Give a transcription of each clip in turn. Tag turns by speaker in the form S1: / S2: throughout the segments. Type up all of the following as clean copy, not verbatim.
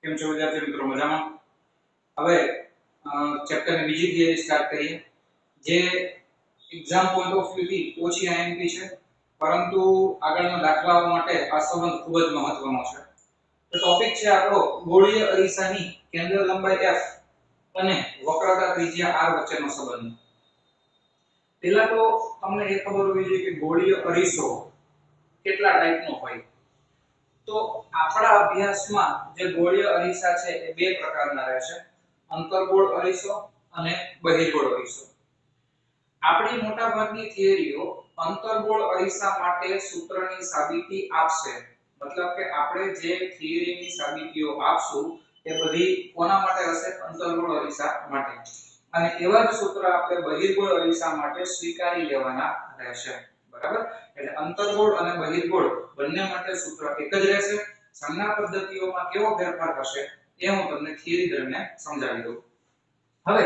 S1: કેમ છો વિદ્યાર્થી મિત્રો? મજામાં? હવે ચેપ્ટરની બીજી થિયરી સ્ટાર્ટ કરીએ, જે એક્ઝામ પોઈન્ટ ઓફ વ્યૂ થી ઓછી આઈએમપી છે, પરંતુ આગળના દાખલાઓ માટે આ સંબંધ ખૂબ જ મહત્વનો છે. તો ટોપિક છે આપણો ગોળીય અરીસાની કેન્દ્ર લંબાઈ f અને વક્રતા ત્રિજ્યા r વચ્ચેનો સંબંધ. પહેલા તો તમને એ ખબર હોવી જોઈએ કે ગોળીય અરીસો કેટલા ટાઈપનો હોય. તો આપણા અભ્યાસમાં જે ગોળીય અરીસા છે એ બે પ્રકારના રહેશે, અંતર્ગોળ અરીસો અને બહિર્ગોળ અરીસો. આપણી મોટાભાગની થિયરીઓ અંતર્ગોળ અરીસા માટે સૂત્રની સાબિતી આપશે, મતલબ કે આપણે જે થિયરીની સાબિતીઓ આપશું એ બધી કોના માટે હશે? અંતર્ગોળ અરીસા માટે. અને એવા જ સૂત્ર આપણે બહિર્ગોળ અરીસા માટે સ્વીકારી લેવાના રહેશે, બરાબર? એટલે અંતર્ગોળ અને બહિર્ગોળ બંને માટે સૂત્ર એક જ રહેશે. સંજ્ઞા પદ્ધતિઓમાં કેવો ફેરફાર થશે એ હું તમને થિયરી દરમિયાન સમજાવી દઉં. હવે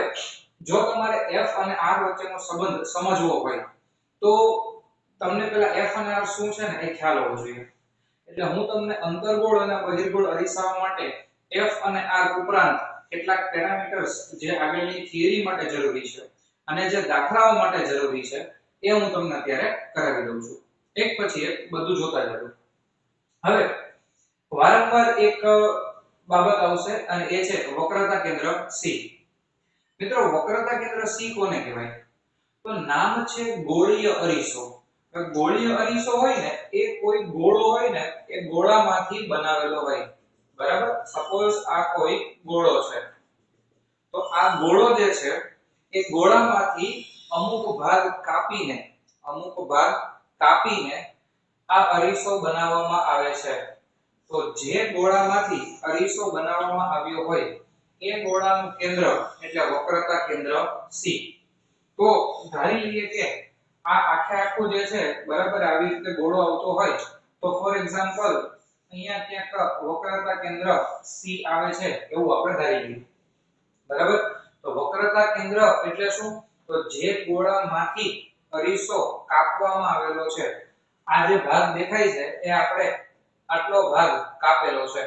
S1: જો તમારે f અને r વચ્ચેનો સંબંધ સમજવો હોય તો તમને પેલા f અને r શું છે ને એ ખ્યાલ હોવો જોઈએ. એટલે હું તમને અંતર્ગોળ અને બહિર્ગોળ અરીસાઓ માટે f અને r ઉપરાંત કેટલાક પેરામીટર્સ જે આગળની થિયરી માટે જરૂરી છે અને જે દાખલાઓ માટે જરૂરી છે એ હું તમને અત્યારે કરાવી દઉં છું. એક પછી એક બધું જોતા જજો. હવે વારંવાર એક બાબત આવશે અને એ છે વક્રતા કેન્દ્ર C. મિત્રો, વક્રતા કેન્દ્ર C કોને કહેવાય? તો નામ છે ગોળીય અરીસો. ગોળીય અરીસો હોય ને એ કોઈ ગોળો હોય ને એ ગોળામાંથી બનાવેલો હોય, બરાબર? સપોઝ આ કોઈ ગોળો છે, તો આ ગોળો જે છે એ ગોળામાંથી અમુક ભાગ કાપીને આ અરીસો બનાવવામાં આવે છે. તો જે ગોળામાંથી અરીસો બનાવવામાં આવ્યો હોય એ ગોળાનું કેન્દ્ર એટલે વક્રતા કેન્દ્ર C. તો ધારી લઈએ કે આ આખું જે છે, બરાબર, આવી રીતે ગોળો આવતો હોય તો ફોર એક્ઝામ્પલ અહીંયા ક્યાંક વક્રતા કેન્દ્ર C આવે છે એવું આપણે ધારી લઈએ, બરાબર? તો વક્રતા કેન્દ્ર એટલે શું? તો જે ગોળામાંથી અરીસો કાપવામાં આવેલો છે, આ જે ભાગ દેખાય છે એ આપણે આટલો ભાગ કાપેલો છે,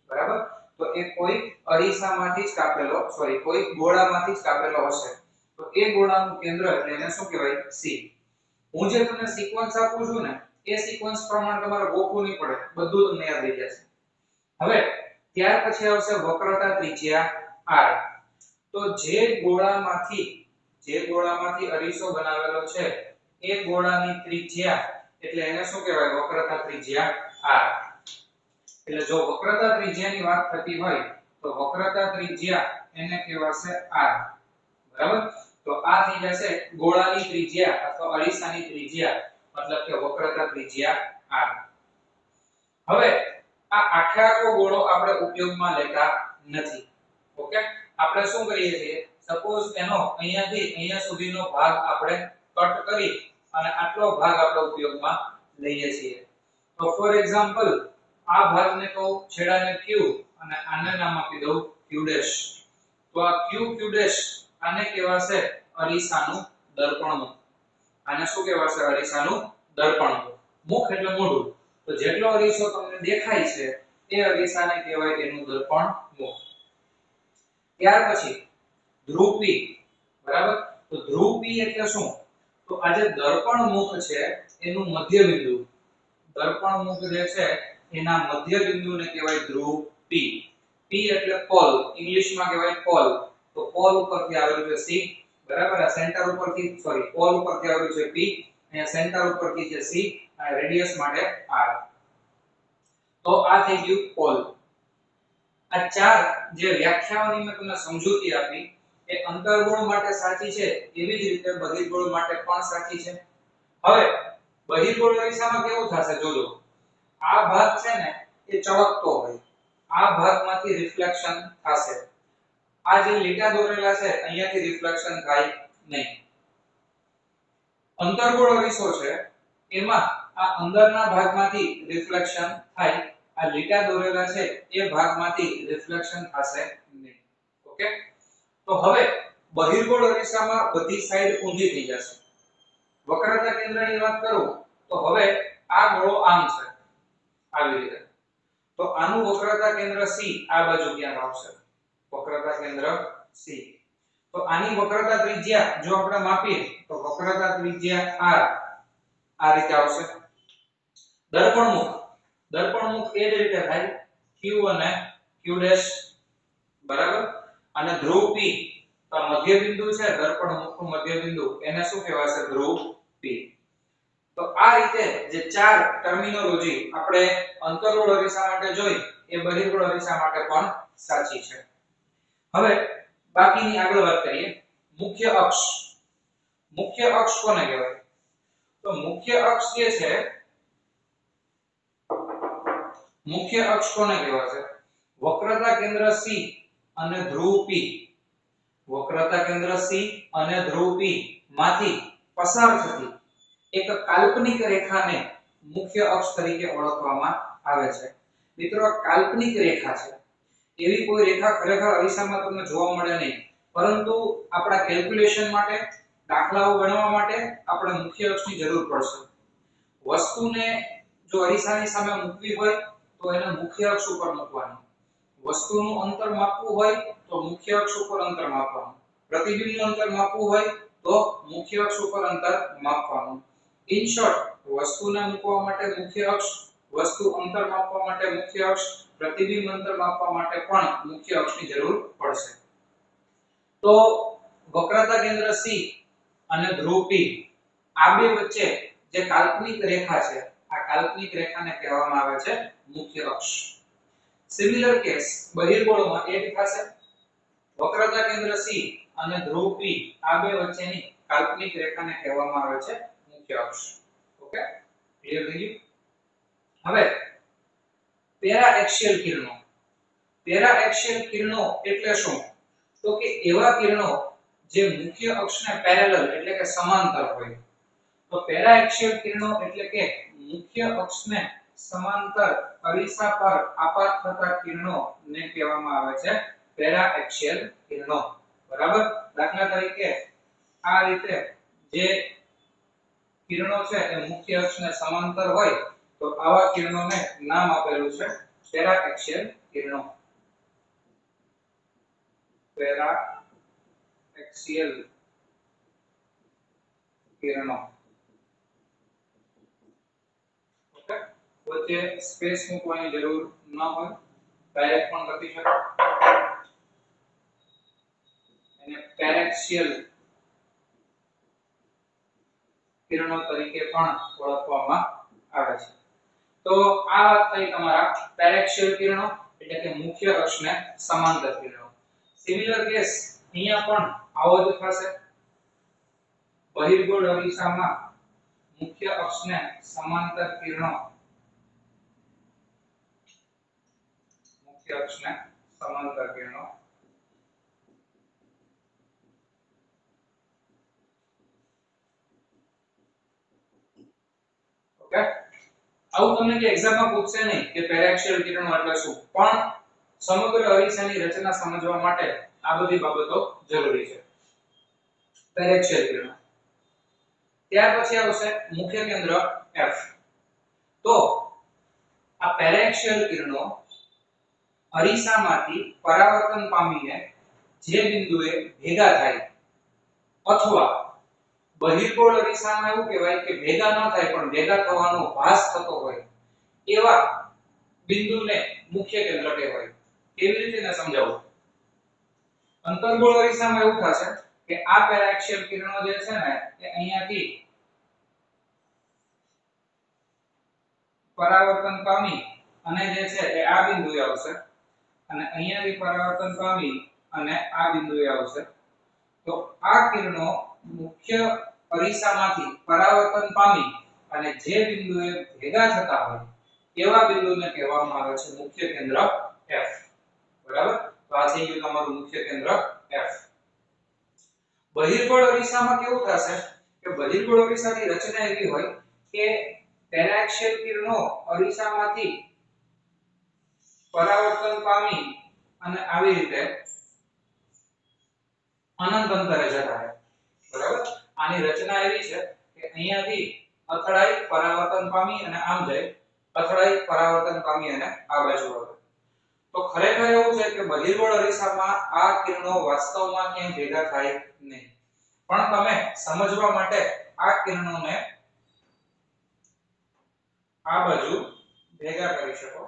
S1: બરાબર? તો એ કોઈ અરીસામાંથી જ કાપેલો, કોઈ ગોળામાંથી જ કાપેલો હશે. તો એ ગોળાનું કેન્દ્ર એટલે એને શું કહેવાય? C. હું જે તમને સિક્વન્સ આપું છું ને એ સિક્વન્સ પ્રમાણે તમારે ગોખવું નહીં પડે, બધું તમને યાદ રહી જશે. હવે ત્યાર પછી આવશે વક્રતા ત્રિજ્યા r. તો જે ગોળામાંથી અરીસો બનાવેલો છે એ ગોળાની ત્રિજ્યા એટલે એને શું કહેવાય? વક્રતા ત્રિજ્યા r. એટલે જો વક્રતા ત્રિજ્યાની વાત થતી હોય તો વક્રતા ત્રિજ્યા એને કહેવાશે r, બરાબર? તો આ થઈ જશે ગોળાની ત્રિજ્યા અથવા અરીસાની ત્રિજ્યા, મતલબ કે વક્રતા ત્રિજ્યા r. હવે આ આખો ગોળો આપણે ઉપયોગમાં લેતા નથી, ઓકે? આપણે શું કરીએ છીએ? સપોઝ એનો અહીંયાથી અહીંયા સુધીનો ભાગ આપણે કટ કરી અને આટલો ભાગ આપણે ઉપયોગમાં લઈએ છીએ. તો ફોર એક્ઝામ્પલ આ ભાગને કહું છેડાને q અને આને નામ આપી દઉં q'. તો આ q આને કહેવાશે અરીસાનું દર્પણમુખ. આને શું કહેવાશે? અરીસાનું દર્પણમુખ. મુખ એટલે મોઢું. તો જેટલો અરીસો તમને દેખાય છે એ અરીસાને કહેવાય એનું દર્પણમુખ. ત્યાર પછી ધ્રુવ P, બરાબર? તો ધ્રુવ P એટલે શું? તો આ જે દર્પણમુખ છે એનું મધ્ય બિંદુ, દર્પણમુખ જે છે એના મધ્ય બિંદુને કહેવાય ધ્રુવ P. P એટલે પોલ, ઇંગ્લિશમાં કહેવાય પોલ. તો પોલ ઉપરથી આવેલું છે C, બરાબર? આ સેન્ટર ઉપરથી પોલ ઉપરથી આવેલું છે P, અહીંયા સેન્ટર ઉપરથી છે C અને રેડિયસ માટે r. તો આ થઈ ગયું પોલ. આ ચાર જે વ્યાખ્યાઓની મેં તમને સમજૂતી આપી એ અંતર્ગોળ માટે સાચી છે, એવી જ રીતે બહિર્ગોળ માટે પણ સાચી છે. હવે બહિર્ગોળ અરીસામાં કેવું થશે જોજો. આ ભાગ છે ને એ ચળકતો હોય, આ ભાગમાંથી રિફ્લેક્શન થશે. આ જે લીટા દોરેલા છે અહીંયાથી રિફ્લેક્શન થાય નહીં. અંતર્ગોળ અરીસો છે એમાં આ અંદરના ભાગમાંથી રિફ્લેક્શન થાય, આ લીટા દોરેલા છે એ ભાગમાંથી રિફ્લેક્શન થશે નહીં, ઓકે? તો હવે બહિર્ગોળ અરીસામાં બધી સાઈડ ઊંધી થઈ જશે. વક્રતા કેન્દ્રની વાત કરું તો હવે આ ગોળો આમ છે, આવી રીતે. તો આનું વક્રતા કેન્દ્ર C આ બાજુ ક્યાંક આવશે, વક્રતા કેન્દ્ર C। તો આની વક્રતા ત્રિજ્યા જો આપણે માપીએ તો વક્રતા ત્રિજ્યા r આ રીતે આવશે। દર્પણમુખ એ જ રીતે થાય q અને q ડેશ બરાબર। અને ધ્રુવ p તો મધ્ય બિંદુ છે દર્પણમુખનું મધ્ય બિંદુ એને શું કહેવાશે, ધ્રુવ p। તો આ રીતે જે ચાર ટર્મિનોલોજી આપણે અંતર્ગોળ અરીસા માટે જોઈ એ બહિર્ગોળ અરીસા માટે પણ સાચી છે। હવે બાકીની આગળ વાત કરીએ। મુખ્ય અક્ષ, મુખ્ય અક્ષ કોને કહેવાય, તો મુખ્ય અક્ષ જે છે, મુખ્ય અક્ષ કોને કહેવાશે, વક્રતા કેન્દ્ર C અને ધ્રુવ P, વક્રતા કેન્દ્ર C અને ધ્રુવ P માંથી પસાર થતી એક કાલ્પનિક રેખાને મુખ્ય અક્ષ તરીકે ઓળખવામાં આવે છે। મિત્રો કાલ્પનિક રેખા છે, એવી કોઈ રેખા ખરેખર અરીસામાં તમને જોવા મળે નહીં, પરંતુ આપણા કેલ્ક્યુલેશન માટે, દાખલાઓ ગણવા માટે આપણે મુખ્ય અક્ષની જરૂર પડશે। વસ્તુને જો અરીસાની સામે મૂકવી હોય તો એને મુખ્ય અક્ષ ઉપર મૂકવાની, વસ્તુનું અંતર માપવું હોય તો મુખ્ય અક્ષ ઉપર અંતર માપવાનું, પ્રતિબિંબનું અંતર માપવું હોય તો મુખ્ય અક્ષ ઉપર અંતર માપવાનું। ઇન શોર્ટ, વસ્તુને મૂકવા માટે મુખ્ય અક્ષ, વસ્તુ અંતર માપવા માટે મુખ્ય અક્ષ, પ્રતિબિંબ અંતર માપવા માટે પણ મુખ્ય અક્ષની જરૂર પડશે। તો વક્રતા કેન્દ્ર C અને ધ્રુવ P આ બે વચ્ચે જે કાલ્પનિક રેખા છે, આ કાલ્પનિક રેખાને કહેવામાં આવે છે મુખ્ય અક્ષ। સિમિલર કેસ બહિર્ગોળમાં એક થશે, વક્રતા કેન્દ્ર C અને ધ્રુવ P આ બે વચ્ચેની કાલ્પનિક રેખાને કહેવામાં આવે છે મુખ્ય અક્ષ। ઓકે, ક્લિયર થઈ ગયું? હવે પેરા એક્સિયલ કિરણો, પેરા એક્સિયલ કિરણો એટલે શું, તો કે એવા કિરણો જે મુખ્ય અક્ષને પેરેલલ એટલે કે સમાંતર હોય। તો પેરા એક્સિયલ કિરણો એટલે કે મુખ્ય અક્ષને સમાંતર અરીસા પર આપાત થતા કિરણોને કહેવામાં આવે છે પેરા એક્સિયલ કિરણો, બરાબર। દાખલા તરીકે આ રીતે જે કિરણો છે એ મુખ્ય અક્ષને સમાંતર હોય તો આવા કિરણોને નામ આપેલું છે પેરા એક્સિયલ કિરણો, પેરા એક્સિયલ કિરણો। ઓકે, વચ્ચે સ્પેસ મૂકવાની જરૂર ન હોય, ડાયરેક્ટ પણ લખી શકો, એને પેરેક્સિયલ કિરણો તરીકે પણ ઓળખવામાં આવે છે। તો આ વાત થઈ તમારા પેરેક્સિયલ કિરણો એટલે કે મુખ્ય અક્ષને સમાંતર કિરણો। સિમિલર કેસ અહીંયા પણ આવો જ થશે, બહિર્ગોળ અરીસામાં મુખ્ય અક્ષને સમાંતર કિરણો, મુખ્ય અક્ષને સમાંતર કિરણો। ઓકે, આવું તમને કે એક્ઝામમાં પૂછશે નહીં કે પેરેક્સિયલ કિરણો એટલે શું, પણ સમગ્ર અરીસાની રચના સમજવા માટે આ બધી બાબતો જરૂરી છે। પેરેક્સિયલ કિરણો, ત્યાર પછી આવશે મુખ્ય કેન્દ્ર F। તો આ પેરેક્સિયલ કિરણો અરીસામાંથી પરાવર્તન પામીને જે બિંદુએ ભેગા થાય, અથવા બહિર્ગોળ અરીસામાં એવું કહેવાય કે ભેગા ન થાય પણ ભેગા થવાનો ભાસ થતો હોય એવા બિંદુને મુખ્ય કેન્દ્ર કહેવાય। કેવી રીતે ને સમજાવું, અંતર્ગોળ અરીસામાં એવું થશે કે આ પેરેક્સિયલ કિરણો જે છે ને એ અહીંયાથી પરાવર્તન પામી અને જે છે એ આ બિંદુએ આવશે, અને અહીંયાથી પરાવર્તન પામી અને આ બિંદુએ આવશે। તો આ કિરણો મુખ્ય અરીસામાંથી પરાવર્તન પામી અને જે બિંદુએ ભેગા થતા હોય એવા બિંદુને કહેવામાં આવે છે મુખ્ય કેન્દ્ર F, બરાબર। તો આ થઈ ગયું તમારું મુખ્ય કેન્દ્ર F। બહિર્ગોળ અરીસામાં કેવું થશે કે બહિર્ગોળ અરીસાની રચના એવી હોય કે પેરેક્સિયલ કિરણો અરીસામાંથી પરાવર્તન પામી અને આવી રીતે અનંત અંતરે જતા રહે, બરાબર। આની રચના એવી છે કે અહીંયાથી અથડાઈ પરાવર્તન પામી અને આમ જાય, અથડાઈ પરાવર્તન પામી અને આ બાજુ આવે. તો ખરેખર એવું છે કે બહિર્ગોળ અરીસામાં આ કિરણો વાસ્તવમાં ક્યાંય ભેગા થાય નહીં, પણ તમે સમજવા માટે આ કિરણોને આ બાજુ ભેગા કરી શકો.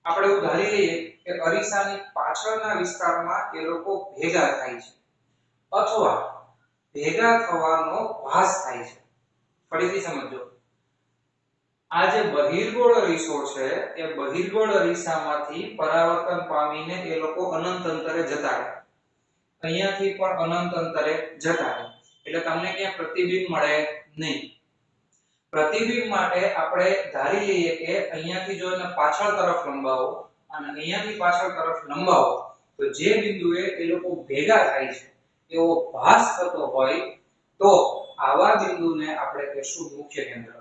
S1: આપણે એવું ધારી લઈએ કે અરીસાની પાછળના વિસ્તારમાં એ લોકો ભેગા થાય છે અથવા ભેગા થવાનો ભાસ થાય છે. ફરીથી સમજો, આ જે બહિર્ગોળ અરીસો છે એ બહિર્ગોળ અરીસામાંથી પરાવર્તન પામીને એ લોકો અનંત અંતરે જતા રહે, અહીંયાથી પણ અનંત અંતરે જતા રહે, એટલે તમને ક્યાં પ્રતિબિંબ મળે નહીં. પ્રતિબિંબ માટે આપણે ધારી લઈએ કે અહીંયાથી જો એને પાછળ તરફ લંબાવો અને અહીંયાથી પાછળ તરફ લંબાવો તો જે બિંદુએ એ લોકો ભેગા થાય છે એવો ભાસ થતો હોય તો આવા બિંદુને આપણે કહીશું મુખ્ય કેન્દ્ર.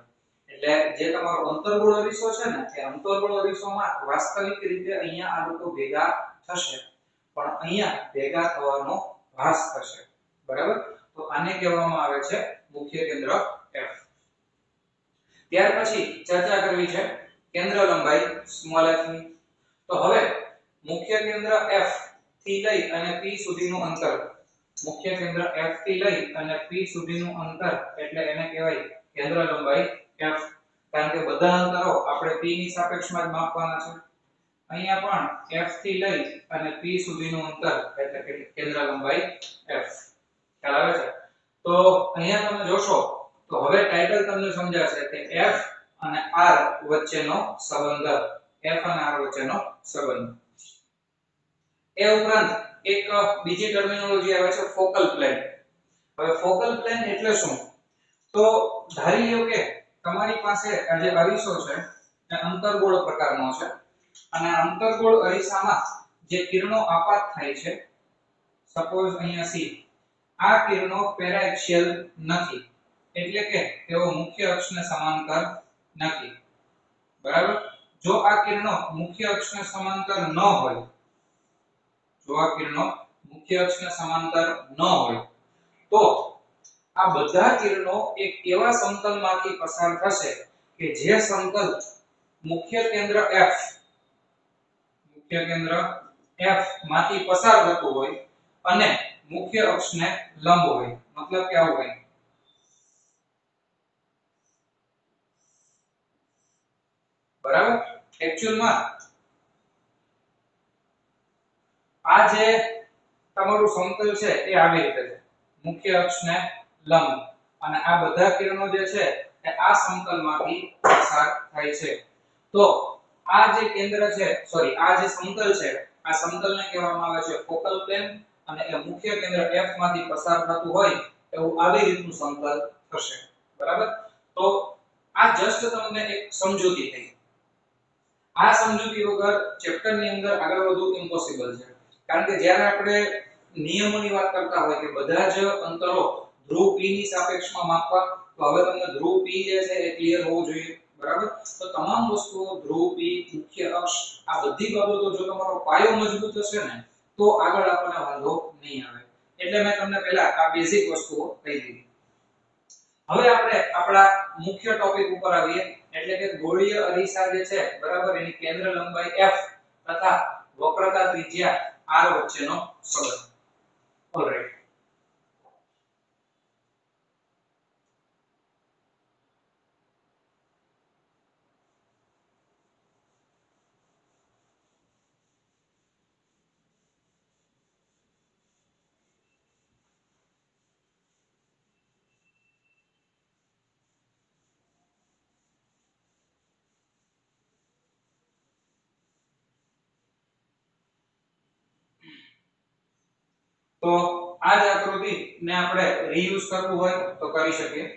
S1: એટલે જે તમારો અંતર્ગોળ અરીસો છે ને એ અંતર્ગોળ અરીસોમાં વાસ્તવિક રીતે અહીંયા આ લોકો ભેગા થશે પણ અહીંયા ભેગા થવાનો ભાસ થશે. બરાબર, તો આને કહેવામાં આવે છે મુખ્ય કેન્દ્ર F. ત્યાર પછી ચર્ચા કરવી છે કેન્દ્ર લંબાઈ સ્મોલ f ની. તો હવે મુખ્ય કેન્દ્ર F થી લઈ અને P સુધીનું અંતર, મુખ્ય કેન્દ્ર F થી લઈ અને P સુધીનું અંતર એટલે એને કહેવાય કેન્દ્ર લંબાઈ F. કારણ કે બધા અંતરો આપણે P ની સાપેક્ષમાં જ માપવાના છે. અહીંયા પણ F થી લઈ અને P સુધીનું અંતર એટલે કે કેન્દ્ર લંબાઈ F. ખ્યાલ આવે છે? તો અહીંયા તમે જોશો તો હવે ટાઇટલ તમને સમજાશે કે F અને R વચ્ચેનો સંબંધ, F અને R વચ્ચેનો સંબંધ. એ ઉપરાંત એક બીજી ટર્મિનોલોજી આવે છે ફોકલ પ્લેન. હવે ફોકલ પ્લેન એટલે શું? તો ધારી લો કે તમારી પાસે આ જે અરીસો છે એ અંતર્ગોળ પ્રકારનો છે અને અંતર્ગોળ અરીસામાં જે કિરણો આપાત થાય છે, સપોઝ અહીંયા C, આ કિરણો પેરાએક્સિયલ નથી, એટલે કે તેઓ મુખ્ય અક્ષને સમાંતર નથી. બરાબર, જો આ કિરણો મુખ્ય અક્ષને સમાંતર ન હોય, જો આ કિરણો મુખ્ય અક્ષને સમાંતર ન હોય તો આ બધા કિરણો એક એવા સમતલમાંથી પસાર થશે કે જે સમતલ મુખ્ય કેન્દ્ર F, મુખ્ય કેન્દ્ર F માંથી પસાર થતું હોય અને મુખ્ય અક્ષને લંબ હોય. મતલબ કે આવું હોય. બરાબર, એક્ચ્યુઅલમાં આ જે તમારું સમતલ છે એ આવી રીતે છે, મુખ્ય અક્ષને લંબ, અને આ બધા કિરણો જે છે એ આ સમતલમાંથી પસાર થાય છે. તો આ જે કેન્દ્ર છે, સોરી, આ જે સમતલ છે, આ સમતલને કહેવામાં આવે છે ફોકલ પ્લેન અને એ મુખ્ય કેન્દ્ર F માંથી પસાર થતું હોય એવું આવી રીતનું સમતલ થશે. બરાબર, તો આ જસ્ટ તમને એક સમજૂતી થઈ. આ સમજૂતી વગર ચેપ્ટરની અંદર આગળ વધવું ઇમ્પોસિબલ છે. કારણ કે જ્યારે આપણે નિયમોની વાત કરતા હોય કે બધા જ અંતરો ધ્રુવ P ની સાપેક્ષમાં માપવા, તો હવે તમને ધ્રુવ P જે છે એ ક્લિયર હોવું જોઈએ. બરાબર, તો તમામ વસ્તુઓ ધ્રુવ P, મુખ્ય અક્ષ, આ બધી બાબતો જો તમારો પાયો મજબૂત હશે ને તો આગળ આપણને વાંધો નહીં આવે. એટલે મેં તમને પહેલા આ બેઝિક વસ્તુઓ કહી દીધી. હવે આપણે આપણા મુખ્ય ટોપિક ઉપર આવીએ, એટલે કે ગોળીય અરીસા જે છે, બરાબર, એની કેન્દ્ર લંબાઈ F તથા વક્રતા ત્રિજ્યા R વચ્ચેનો સંબંધ. ઓલરાઈટ, તો આ જ આકૃતિને આપણે રીયુઝ કરવું હોય તો કરી શકીએ.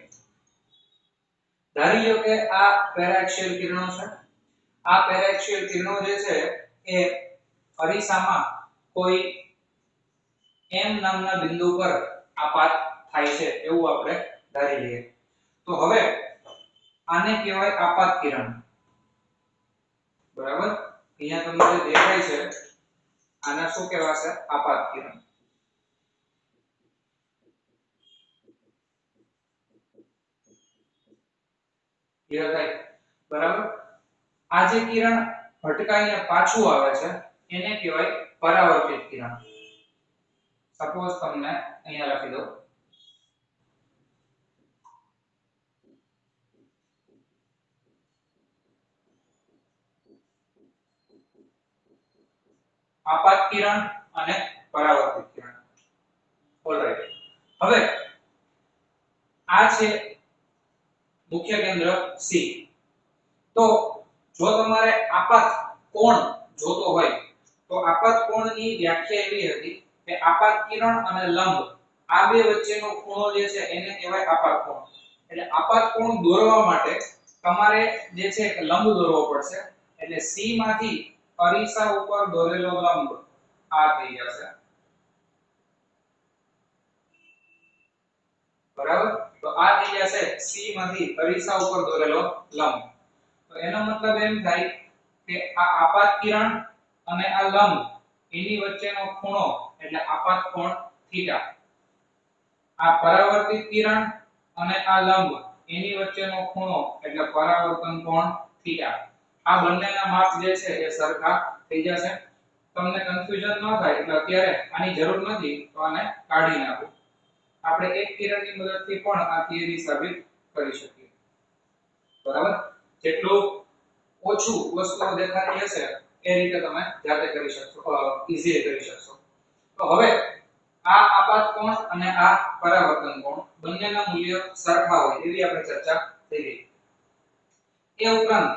S1: ધારી લો કે આ પેરાએક્સિયલ કિરણો છે. આ પેરાએક્સિયલ કિરણો જે છે એ અરીસામાં કોઈ M નામના બિંદુ પર આપાત થાય છે એવું આપણે ધારી લઈએ. તો હવે આને કહેવાય આપાત કિરણ. બરાબર, અહીંયા તમને જે દેખાય છે આને શું કહેવાશે? આપાત કિરણ. ક્લિયર થાય બરાબર આ જે કિરણ ભટકાઈને પાછું આવે છે એને કહેવાય પરાવર્તિત કિરણ સપોઝ તમને અહીંયા લખી દઉં આપાત કિરણ અને પરાવર્તિત કિરણ ઓલરાઈટ હવે આ છે મુખ્ય કેન્દ્ર સી તો જો તમારે આપાત કોણ જોતો હોય તો આપાત કોણની વ્યાખ્યા એવી હતી કે આપાત કિરણ અને લંબ આ બે વચ્ચેનો ખૂણો જે છે એને કહેવાય આપાત કોણ એટલે આપાત કોણ દોરવા માટે તમારે જે છે એક લંબ દોરવો પડશે એટલે સી માંથી અરીસા ઉપર દોરેલો લંબ આ થઈ જશે બરાબર તો આ થઈ જશે સી માંથી અરીસા ઉપર દોરેલો લંબ તો એનો મતલબ એમ થાય કે આ આપાત કિરણ અને આ લંબ એની વચ્ચેનો ખૂણો એટલે આપાત કોણ થીટા આ પરાવર્તિત કિરણ અને આ લંબ એની વચ્ચેનો ખૂણો એટલે પરાવર્તન કોણ થીટા આ બંનેના માપ જે છે એ સરખા થઈ જશે તમને કન્ફ્યુઝન ન થાય એટલે અત્યારે આની જરૂર નથી તો આને કાઢી નાખો આપણે એક કિરણની મદદથી પણ આ થિયરી સાબિત કરી શકીએ બરાબર જેટલું ઓછું વસ્તુઓ દેખાતી હશે એ રીતે તમે જાતે કરી શકશો ઈઝીલી કરી શકશો તો હવે આ આપાત કોણ અને આ પરાવર્તન કોણ બંનેના મૂલ્ય સરખા હોય એવી આપણે ચર્ચા થઈ ગઈ એ ઉપરાંત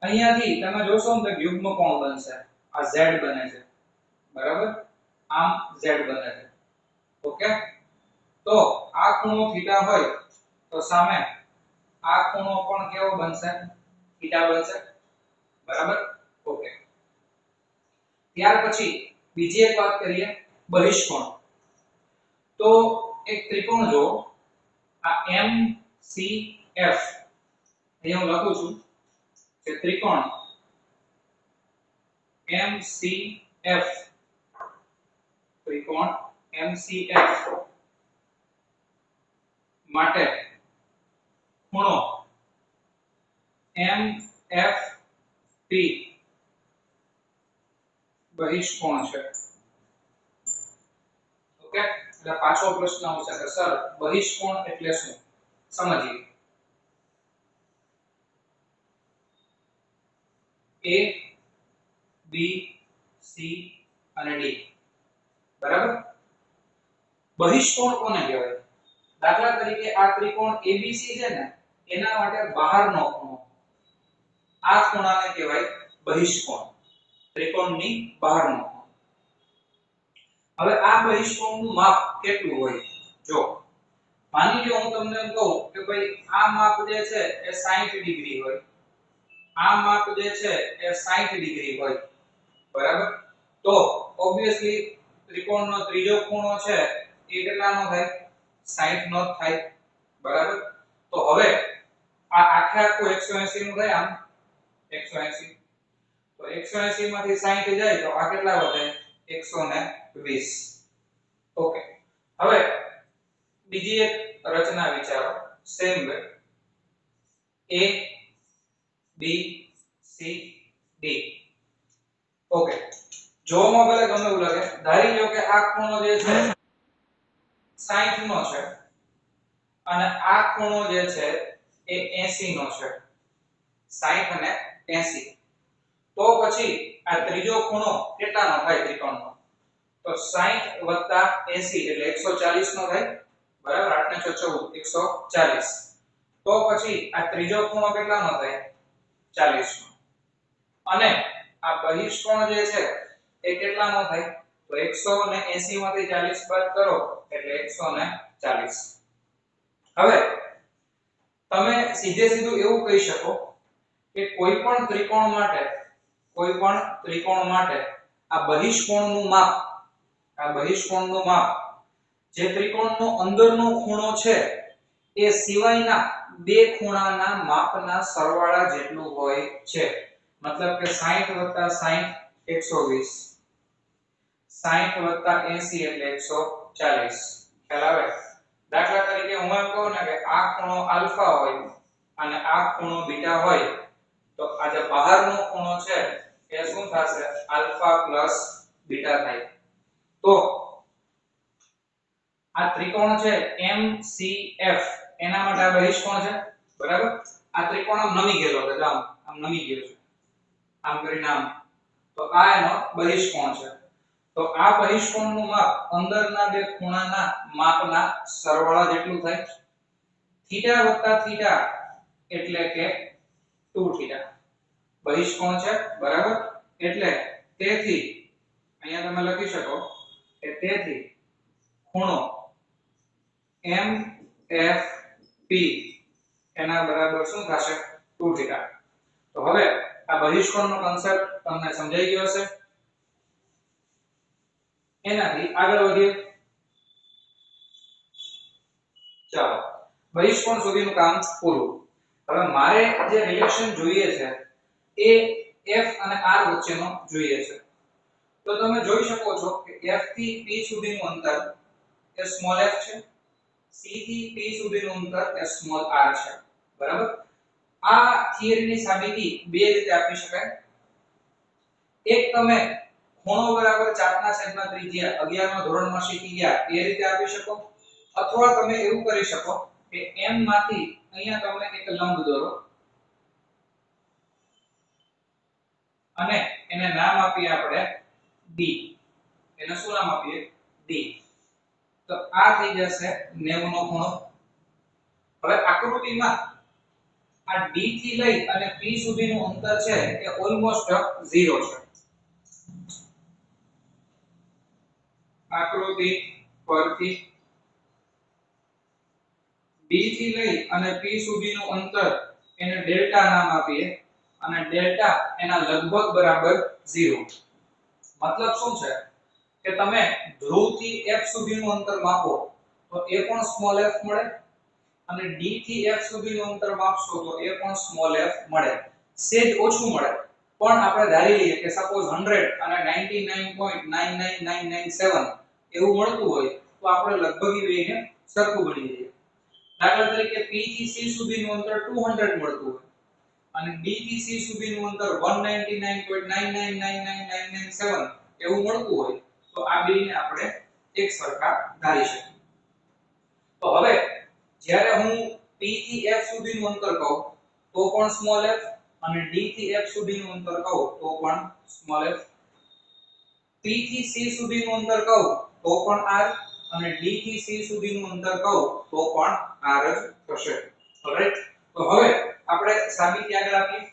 S1: અહીંયાથી તમે જોશો ને તો યુગ્મ કોણ બનશે આ z બને છે બરાબર આમ z બને છે ઓકે તો આ ખૂણો થીટા હોય તો સામે આ ખૂણો પણ કેવો બનશે થીટા બનશે બરાબર ઓકે ત્યાર પછી બીજી એક વાત કરીએ બહિષ્કોણ તો એક ત્રિકોણ જો આ MCF અહીં હું લખું છું કે ત્રિકોણ MCF ત્રિકોણ MCF માટે ખૂણો MFP બહિષ્કોણ છે ઓકે એટલે પાછો પ્રશ્ન આવશે કે સર બહિષ્કોણ એટલે શું સમજીએ A B C અને D બરાબર બહિષ્કોણ કોને કહેવાય દાખલા તરીકે આ ત્રિકોણ ABC છે ને એના માટે બહારનો ખૂણો આ ખૂણાને કહેવાય બહિષ્કોણ ત્રિકોણની બહારનો ખૂણો હવે આ બહિષ્કોણનું માપ કેટલું હોય જો માની લો હું તમને એમ કહું કે ભાઈ આ માપ જે છે એ 60 ડિગ્રી હોય આ માપ જે છે એ 60 ડિગ્રી હોય બરાબર તો ઓબ્વિયસલી ત્રિકોણનો ત્રીજો ખૂણો છે એ કેટલાનો થાય 60 નો થાય બરાબર તો હવે આ આખે આખું 180 નું થાય આમ 180 તો 180 માંથી 60 જાય તો આ કેટલા વધે 120 ઓકે હવે બીજી એક રચના વિચારો same way A B C D okay જોવામાં ભલે ગમે એવું લાગે ધારી લો કે આ ખૂણો જે છે 60 નો છે અને આ ખૂણો જે છે એ 80 નો છે 60 અને 80 તો પછી આ ત્રીજો ખૂણો કેટલાનો થાય ત્રિકોણનો તો 60 80 એટલે 140 નો થાય બરાબર 8 ને 14 140 તો પછી આ ત્રીજો ખૂણો કેટલાનો થાય 40 નો અને આ બહિષ્કોણ જે છે એ કેટલાનો થાય તો 180 માંથી 40 બાદ કરો એટલે 140 હવે તમે સીધે સીધું એવું કહી શકો કે કોઈ પણ ત્રિકોણ માટે આ બહિષ્કોણનું માપ જે ત્રિકોણનો અંદરનો ખૂણો છે એ સિવાયના બે ખૂણાના માપના સરવાળા જેટલું હોય છે મતલબ કે 60 + 60 120 60 + 80 એટલે 140 ખ્યાલ આવે દાખલા તરીકે હું એમ કહું ને કે આ ખૂણો આલ્ફા હોય અને આ ખૂણો બીટા હોય તો આ જે બહારનો ખૂણો છે એ શું થશે આલ્ફા પ્લસ બીટા થાય. તો આ ત્રિકોણ છે MCF એના માટે આ બહિષ્કોણ છે બરાબર. આ ત્રિકોણ આમ નમી ગયેલો છે જો આમ નમી ગયો છે આમ કરીને આમ, તો આ એનો બહિષ્કોણ છે. તો આ બહિષ્કોણનું માપ અંદરના બે ખૂણાના માપના સરવાળા જેટલું થાય. થીટા વત્તા થીટા એટલે કે 2 થીટા બહિષ્કોણ છે બરાબર. એટલે તેથી અહીંયા તમે લખી શકો કે તેથી ખૂણો MFP એના બરાબર શું થશે 2 થીટા. તો હવે આ બહિષ્કોણનો કોન્સેપ્ટ તમને સમજાઈ ગયો હશે. એનાથી આગળ વધીએ. ચાલો બહિષ્કોણ સુધીનું કામ પૂરું. હવે મારે જે રિલેશન જોઈએ છે એ F અને R વચ્ચેનો જોઈએ છે. તો તમે જોઈ શકો છો કે F થી P સુધીનું અંતર એ સ્મોલ f છે, C થી P સુધીનું અંતર એ સ્મોલ r છે બરાબર. આ થિયરીની સાબિતી બે રીતે આપી શકાય. એક તમે ખૂણો બરાબર ચાપના છેદમાં ત્રિજ્યા 11મા ધોરણમાં શીખી ગયા એ રીતે આપી શકો, અથવા તમે એવું કરી શકો કે m માંથી અહીંયા તમે એક લંબ દોરો અને એને નામ આપીએ આપણે d. એને શું નામ આપીએ d. તો આ થઈ જશે 90 નો ખૂણો. હવે આકૃતિમાં આ d થી લઈ અને p સુધીનું અંતર છે એ ઓલમોસ્ટ 0 છે. આકૃતિ પરથી d થી લઈ અને p સુધીનું અંતર એને ડેલ્ટા નામ આપીએ અને ડેલ્ટા એના લગભગ બરાબર 0. મતલબ શું છે કે તમે ધ્રુવ થી f સુધીનું અંતર માપો તો એ પણ સ્મોલ f મળે અને d થી f સુધીનું અંતર માપશો તો એ પણ સ્મોલ f મળે. સેજ ઓછું મળે પણ આપણે ધારી લઈએ કે સપોઝ 100 અને 99.99997 એવું મળતું હોય તો આપણે લગભગ એ બેને સરખું ગણી લઈએ. દાખલા તરીકે p થી c સુધીનું અંતર 200 મળતું હોય અને d થી c સુધીનું અંતર 199.9999997 એવું મળતું હોય તો આ બેને આપણે એક સરખા ધારી શકીએ. તો હવે જ્યારે હું p થી f સુધીનું અંતર કહું તો પણ સ્મોલ f અને d થી f સુધીનું અંતર કહું તો પણ સ્મોલ f. p થી c સુધીનું અંતર કહું તો પણ r અને d થી c સુધીનું અંતર કહું તો પણ r જ થશે. ઓલરાઈટ. તો હવે આપણે સાબિતી આગળ આપીએ.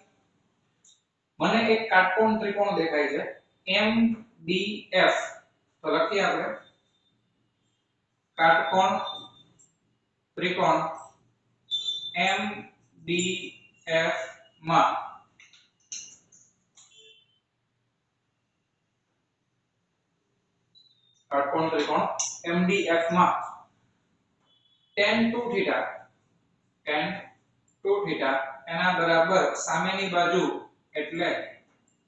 S1: મને એક કાટકોણ ત્રિકોણ દેખાય છે MDF. તો લખીએ આપણે કાટકોણ ત્રિકોણ MDF માં કાટકોણ ત્રિકોણ MDF માં tan 2 થીટા એના બરાબર સામેની બાજુ એટલે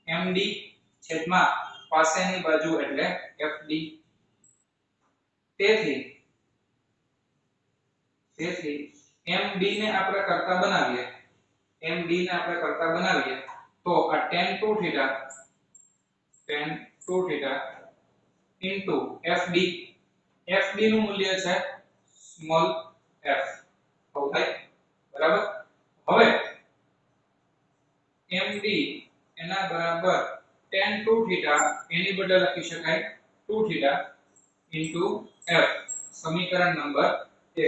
S1: MD છેદમાં પાસેની બાજુ એટલે FD. તેથી MD ને આપણે કરતા બનાવીએ તો આ tan 2 થીટા into FD નું મૂલ્ય છે સ્મોલ f. આવું થાય બરાબર. હવે MD એના બરાબર tan 2 થીટા એની બદલે લખી શકાય 2 થીટા into f. સમીકરણ નંબર 1.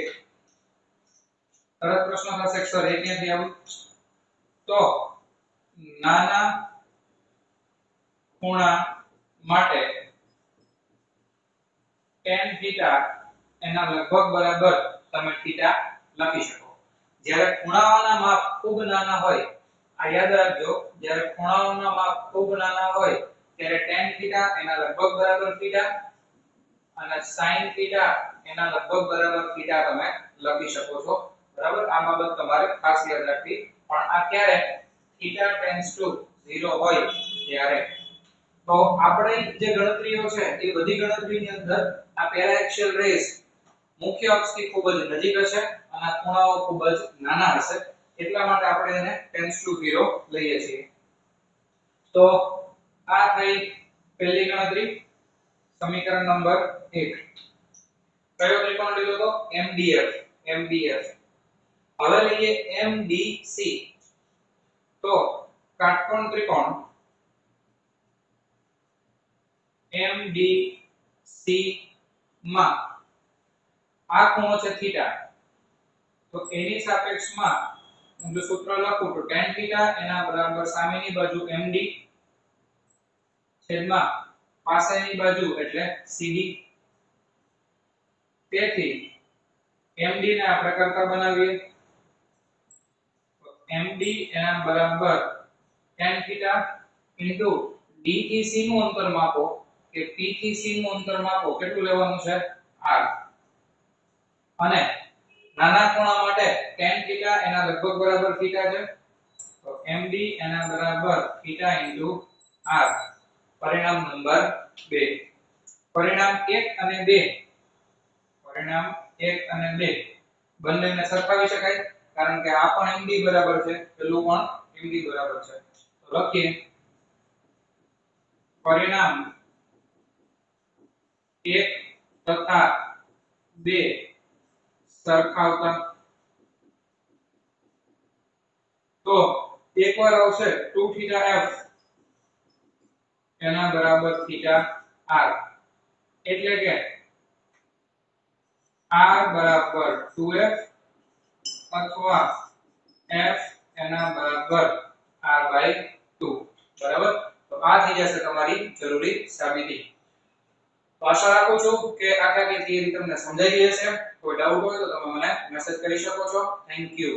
S1: તરત પ્રશ્ન થશે કે સર એ ક્યાંથી આવ્યું? તો નાના ખૂણા માટે tan થીટા એના લગભગ બરાબર તમે થીટા લખી શકો. જ્યારે ખૂણાઓના માપ ખૂબ નાના હોય, આ યાદ રાખજો, જ્યારે ખૂણાઓના માપ ખૂબ નાના હોય ત્યારે tan થીટા એના લગભગ બરાબર થીટા અને sin થીટા એના લગભગ બરાબર થીટા તમે લખી શકો છો બરાબર. આ બાબત તમારે ખાસ યાદ રાખવી. પણ આ ક્યારે થીટા ટેન્ડ્સ ટુ 0 હોય ત્યારે. તો આપણે જે ગણતરીઓ છે એ બધી ગણતરીની અંદર આ પેરા એક્સિયલ રેસ મુખ્ય અક્ષથી ખૂબ જ નજીક હશે અને ખૂણાઓ ખૂબ જ નાના હશે. એટલા માટે આપણે એને ટેન્ડ્સ ટુ 0 લઈએ છીએ. તો આ થઈ પહેલી ગણતરી, સમીકરણ નંબર 1. કયો ત્રિકોણ લીધો તો MDF. હવે લઈએ MDC. તો કાટકોણ ત્રિકોણ MDC માં આ ખૂણો છે થીટા, તો એની સાપેક્ષમાં હું જો સૂત્ર લખું તો tan થીટા એના બરાબર સામેની બાજુ MD છેદમાં પાસેની બાજુ એટલે CD. તેથી MD ને આપણે કરતા બનાવીએ, તો MD એના બરાબર tan થીટા ઇન્ટુ D થી C નું અંતર માપો કે P થી C નું અંતર માપો, કેટલું લેવાનું છે r. અને નાના ખૂણા માટે tan થીટા એના લગભગ બરાબર થીટા છે, તો MD એના બરાબર થીટા ઇન્ટુ r. પરિણામ નંબર 2. પરિણામ 1 અને 2 બંનેને સરખાવી શકાય, કારણ કે આ પણ MD બરાબર છે, પેલું પણ MD બરાબર છે. તો લખીએ પરિણામ 1 તથા 2 સરખાવતા, તો એકવાર આવશે 2θf એના બરાબર θr, એટલે કે r બરાબર 2f અથવા f એના બરાબર r/2. બરાબર. તો આ થઈ જશે તમારી જરૂરી સાબિતી. તો આશા રાખું છું કે આખી થિયરી તમને સમજાઈ ગઈ હશે. કોઈ ડાઉટ હોય તો તમે મને મેસેજ કરી શકો છો. Thank you.